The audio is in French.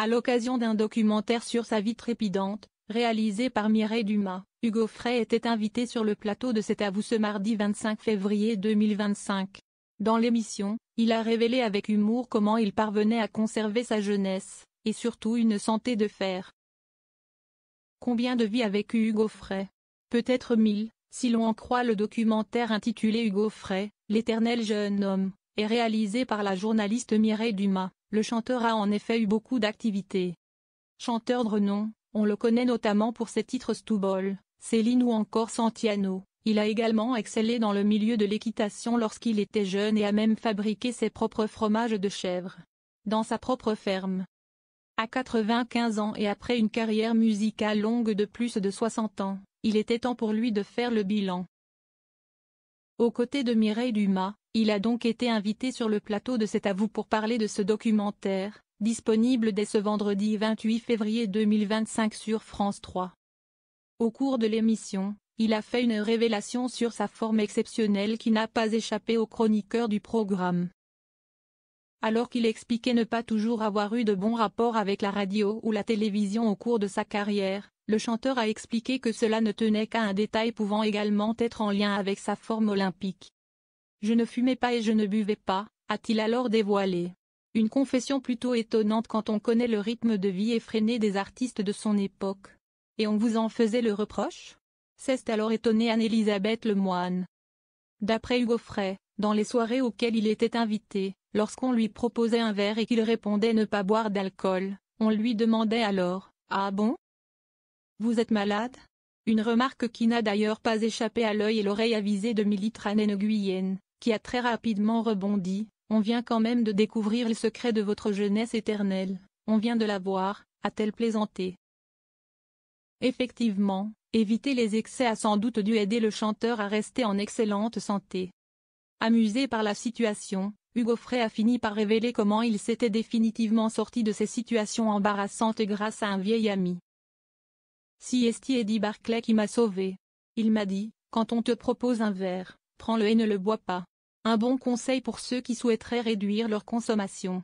À l'occasion d'un documentaire sur sa vie trépidante, réalisé par Mireille Dumas, Hugo Frey était invité sur le plateau de C'est à vous ce mardi 25 février 2025. Dans l'émission, il a révélé avec humour comment il parvenait à conserver sa jeunesse, et surtout une santé de fer. Combien de vies a vécu Hugo Frey? Peut-être 1000, si l'on en croit le documentaire intitulé Hugo Frey, l'éternel jeune homme, et réalisé par la journaliste Mireille Dumas. Le chanteur a en effet eu beaucoup d'activités. Chanteur de renom, on le connaît notamment pour ses titres Stoubol, Céline ou encore Santiano. Il a également excellé dans le milieu de l'équitation lorsqu'il était jeune et a même fabriqué ses propres fromages de chèvre. Dans sa propre ferme. À 95 ans et après une carrière musicale longue de plus de 60 ans, il était temps pour lui de faire le bilan. Aux côtés de Mireille Dumas, il a donc été invité sur le plateau de C'est à vous pour parler de ce documentaire, disponible dès ce vendredi 28 février 2025 sur France 3. Au cours de l'émission, il a fait une révélation sur sa forme exceptionnelle qui n'a pas échappé aux chroniqueurs du programme. Alors qu'il expliquait ne pas toujours avoir eu de bons rapports avec la radio ou la télévision au cours de sa carrière, le chanteur a expliqué que cela ne tenait qu'à un détail pouvant également être en lien avec sa forme olympique. Je ne fumais pas et je ne buvais pas, a-t-il alors dévoilé. Une confession plutôt étonnante quand on connaît le rythme de vie effréné des artistes de son époque. Et on vous en faisait le reproche? S'est alors étonnée Anne-Elisabeth Lemoine. D'après Hugo Frey, dans les soirées auxquelles il était invité, lorsqu'on lui proposait un verre et qu'il répondait ne pas boire d'alcool, on lui demandait alors « Ah bon? Vous êtes malade ?» Une remarque qui n'a d'ailleurs pas échappé à l'œil et l'oreille avisée de Militrane Nguyen, qui a très rapidement rebondi « On vient quand même de découvrir le secret de votre jeunesse éternelle, on vient de la voir », a-t-elle plaisanté. Effectivement, éviter les excès a sans doute dû aider le chanteur à rester en excellente santé. Amusé par la situation, Hugo Frey a fini par révéler comment il s'était définitivement sorti de ces situations embarrassantes grâce à un vieil ami. Si est Eddie Barclay qui m'a sauvé. Il m'a dit, quand on te propose un verre, prends-le et ne le bois pas. Un bon conseil pour ceux qui souhaiteraient réduire leur consommation.